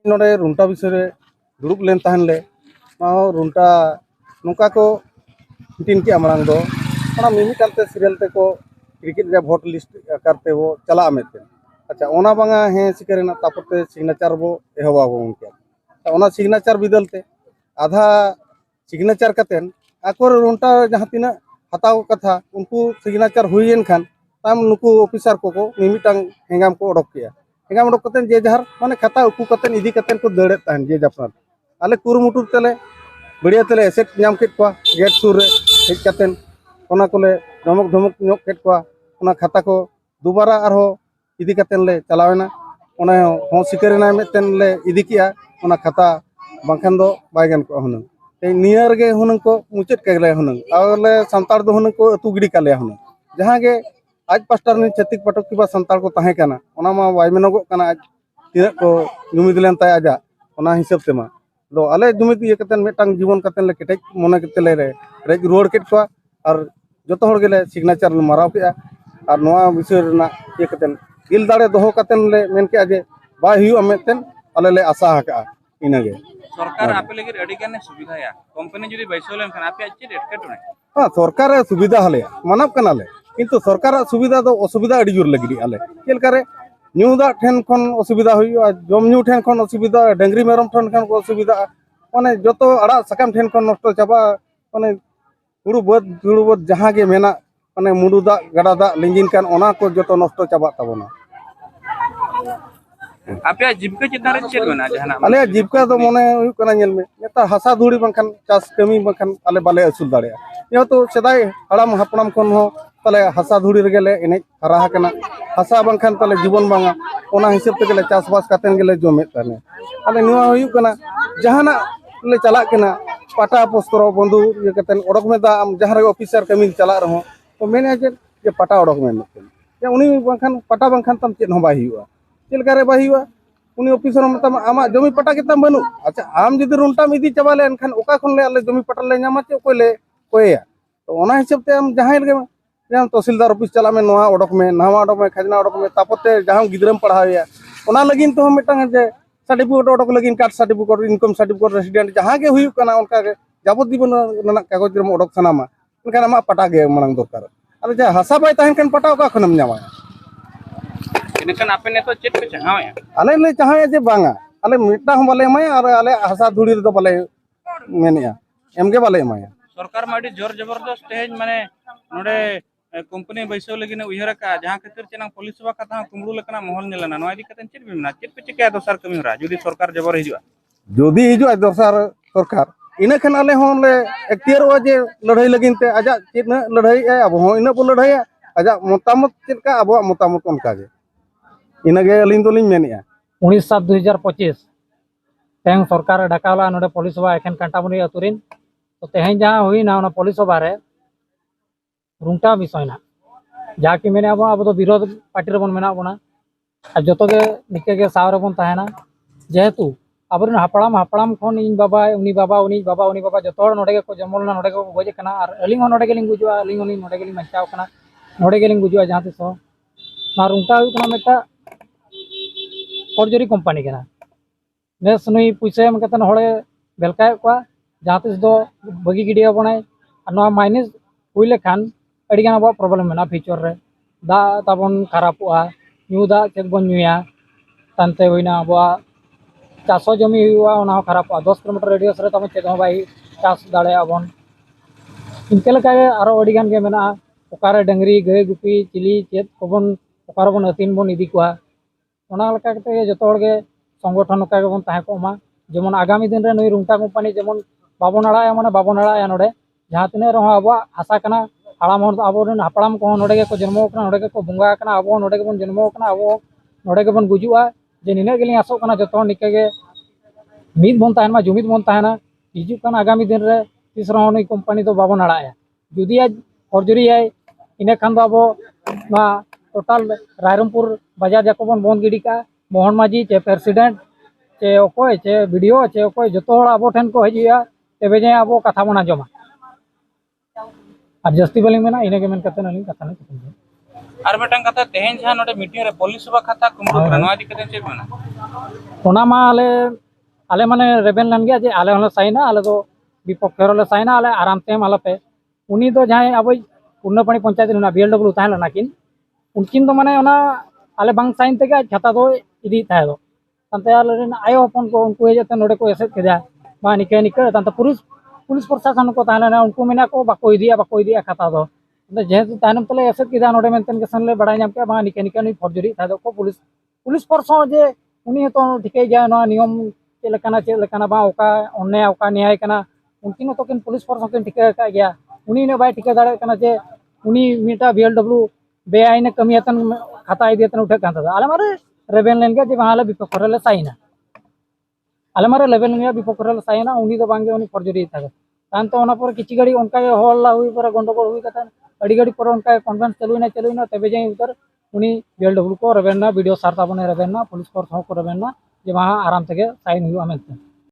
नोडे रुंटा विषय दुरुब लेन तहन ले रुंटा नौका को मीटिंग के मांग दो मिमिटाते सीरियल ते को क्रिकेट रे भोट लिस्ट करते वो चला मेते अच्छा ओना बांगा हे सिकरेना तापते सिग्नेचर बो एहवा बो उनके ओना सिग्नेचर बिदलते आधा सिग्नेचर कतेन आकोर रुंटा जहां तिना हताव कथा उनको सिग्नेचर हुईन खान ताम नुकु ऑफिसर को मिमिटांग हेंगाम को ओडक किया हेंगाम ओडक कतेन जे जहर माने खाता उकु कतेन इदी कतेन को दड़े तहन जे जपना आले कुरुमुटु तेले बढ़िया तेले एसेट नाम केट को गेट सुर रे हेज कतेन ओना कोले धमक धमक नोक केट को ओना खाता को दोबारा आरो इदी कतेन ले चलावेना ओना हो सिकरेना मेतेन ले इदी किया ओना खाता बांखान दो बायगन को हुन नियर गे हुन को मुचेत केले हुन आले संतार दो हुन को अतु गिडी काले हुन जहां गे आज पास्टर ने छतिक पटक किबा संतार को ताहे काना ओना मा वाय मेनगो काना आज तिना को जुमिद लेन ताय आजा ओना हिसाब तेमा दो आले जुमिद ये कतेन मेटांग जीवन कतेन ले केटेज मने केतेले रे रेज रोड केट को और जतो हर गेले सिग्नेचर माराव के और नोआ विषय ना ये कतेन गिल दाड़े दोहो कतेन ले मेन के आजे बा हियु मेतेन आले ले आशा हका इनागे सरकार आपे लगे अडी गाने सुविधा या कंपनी जदी बैसोलेन खान आपे अच्छे रेट कटने हां सरकार सुविधा हले मानव कनाले किंतु सरकार सुविधा दो असुविधा अडी जोर लगी आले केल करे न्यूदा ठेन खन असुविधा हुई जम न्यू ठेन खन असुविधा डंगरी मेरम ठेन खन असुविधा माने जतो अड़ा सकाम ठेन खन नष्ट चाबा माने हुड़ु बद जहां गे मेना माने मुडु दा गड़ा दा लिंजिन कान ओना को जतो नष्ट चाबा ताबोना आपे जीविका चितान रे चेक होना जहाना आले जीविका दो मने हुई कना नेल में नेता हसा धुड़ी बंखान चास कमी बंखान आले बाले असुल दाड़े यो तो सदाय हड़ाम हपड़ाम खन हो तले हसा धुड़ी रे गेले एने हरा कना हसा बंखान तले जीवन बांगा ओना हिसाब ते गेले चासबास कातेन गेले जमे तने आले निवा हुई कना जहाना ले चला कना पाटा पोस्टर बंधु ये कतेन ओडक में दा आम जहां रे ऑफिसर कमी चला रहो तो मेने जे पाटा ओडक में या उनी बंखान पाटा बंखान तम चेन हो बाई हुआ चलकारे बाही हुआ उनी ऑफिसर मतम आमा जमी पटा केतम बनु अच्छा आम जदि रुंटाम इदी चबाले एनखान ओका खन ले आले जमी पटा ले नामा चे कोय ले कोया तो ओना हिसाब ते आम जहां लगे जहां तहसीलदार ऑफिस चला में नोआ ओडक में नवा ओडक में खजना ओडक में तापते जहां गिदरम पढ़ाया ओना लगिन तो मिटांग जे सर्टिफिकेट ओडक लगिन caste certificate income certificate resident जहां गे हुई कना उनका के जाबत जीवन रना कागज रे ओडक सनामा उनका नामा पटा गे मांग दरकार अरे जे हसा बाय ताहन कन पटा ओका खनम नामा इनकन आपे ने तो चेक पे चाहाया आले ले चाहे जे बांगा आले मिटा हम बाले माया और आले हसा धुड़ी रे तो बाले मेनिया एमगे बाले माया सरकार माडी जोर जबरदस्त तेज माने नोडे कंपनी बैसो लगिन उहरा का जहां खातिर चेना पुलिस सभा कथा कुमड़ू लेकना महल नेलना नोआ इदी कतन चेक बिमना चेक पे चिका दोसर कमी होरा जदी सरकार जबर हिजुआ जदी हिजुआ दोसर सरकार इना खन आले होन ले एक्टियर जे लड़ाई लगिन ते आजा चिना लड़ाई ए अब हो इना बो लड़ाई आजा मतामत चिका अब मतामत उनका जे इनागे अलिन दोलिन मेनिया 19/7/2025 तें सरकार डाकावला नोडे पुलिस सभा एखन कांटाबुनी अतुरिन तो तेहें जहां हुई ना ओना पुलिस सभा रे रुंटा विषय ना जाकि मेने अब तो विरोध पार्टी रे बन मेना बना आ जतो गे निके गे साव रे बन ताहेना जेहेतु अबरन हपड़ाम खन इन बाबा उनी बाबा जतो हर नोडे को जमलना नोडे को गोजे कना और अलिंग हो नोडे गेलिंग गुजुआ अलिंग होनी नोडे गेलिंग मचाव कना नोडे गेलिंग गुजुआ जहां तिसो ना रुंटा हुई कना मेटा फौजरी कंपनी के नेस नुई पैसा एम कतन हड़े बेलकाय को जहां तिस दो बगी गिडिया बनाए और माइनस हुई लेखान अड़ीगान अब प्रॉब्लम में फ्यूचर रे दा ताबन खराबा न्यू दा चेक बन न्यूया तानते हुईना अब चासो जमी हुआ खराबा 10 किलोमीटर रेडियस रे तब चेक भाई चास दाड़े बन इनके और अड़ीगान के मेना ओकारे डंगरी गाय गुपी चिली चेक कोबन ओकारे बन अतीन बन इदी को जो संगठन बन तहमा जेमन आगामी दिन रे नई रुंटा कंपनी जेमन बाबन आड़ा माने बाबन आड़ा नोडे जहां तिना रहो अब आशा कना हाड़ाम अब हपड़ाम को नोडे को जन्म नोडे को बंगा अब नोडे बन जन्म अब नोडे बन गुजुआ जे निना गेली आसो कना जतो निके गे मिद बन ताहना जुमिद बन ताहना हिजुक आगामी दिन रे तीस रहो नई कंपनी तो बाबन आड़ा जुदी आज फौजरी है इने खान दो अब टोटाल रायरमपुर बाजार जाको बन बंद गिडी का मोहन माझी चे प्रेसिडेंट चे अकोय चे वीडियो चे अकोय जतो हड़ अब ठेन को हजिया तबे जे अब कथा बना जमा और जस्ती बलिंग मेना इने के मेन कतन अलिंग कथा और मिटन कथा तेहेन जहां नोडे मीटिंग रे पुलिस सभा खाता कुमड़ू करा नोआ दिक्कत चेक बना ᱚᱱᱟ ᱢᱟ ᱟᱞᱮ ᱢᱟᱱᱮ ᱨᱮᱵᱮᱱ ᱞᱮᱱ ᱜᱮᱭᱟ ᱡᱮ ᱟᱞᱮ ᱦᱚᱸᱞᱮ ᱥᱟᱭᱤᱱᱟ, ᱟᱞᱮ ᱫᱚ ᱵᱤᱯᱚᱠᱠᱷᱮ ᱨᱮᱞᱮ ᱥᱟᱭᱤᱱᱟ, ᱟᱞᱮ ᱟᱨᱟᱢ ᱛᱮ ᱟᱞᱚᱯᱮ ᱩᱱᱤ ᱫᱚ ᱡᱟᱦᱟᱸᱭ ᱟᱵᱚ ᱯᱩᱨᱱᱚᱯᱟᱲᱤ ᱯᱚᱧᱪᱟᱭᱮᱛ ᱨᱮᱱᱟᱜ BLW ᱛᱟᱦᱮᱸ ᱞᱮᱱᱟ ᱠᱤᱱ उनकिन तो माने ओना आले बांग साइन तेगे आज छाता दो इदी थाय दो तंते आले रेन आयो हपन को उनको हेजते नोडे को एसेट केदा बा निके निके तंते पुलिस प्रशासन को ताहले ना उनको मेना को बाको इदिया खाता दो तंते जेहेतु तायनम तले एसेट केदा नोडे मेंतन के सन ले बडाय नाम के बा निके निके नि फौजरी थाय दो को पुलिस परसो जे उनी तो ठिके गया ना नियम चेलकाना बा ओका अन्याय ओका न्याय कना उनकिन तो किन पुलिस परसो किन ठिके का गया उनी ने बाय ठिके दाड़े कना जे उनी मीटा BLW बेआईने कमियातन खाता इदियतन उठे कांता आले मारे रेबेन लेन के जे बाले बिपकरले साइना आले मारे लेबेन लेन बिपकरले साइना उनी दो बांगे उनी फर्जरी था तान तो ओना पर किछि गाड़ी उनका हल्ला हुई पर गंडगोल हुई कथा अड़ी गाड़ी पर उनका कॉन्फ्रेंस चलुइना तबे जे उधर उनी BLW को रेबेन ना वीडियो सारता बने रेबेन ना पुलिस को रेबेन ना जे वहां आराम से साइन हुआ मेंते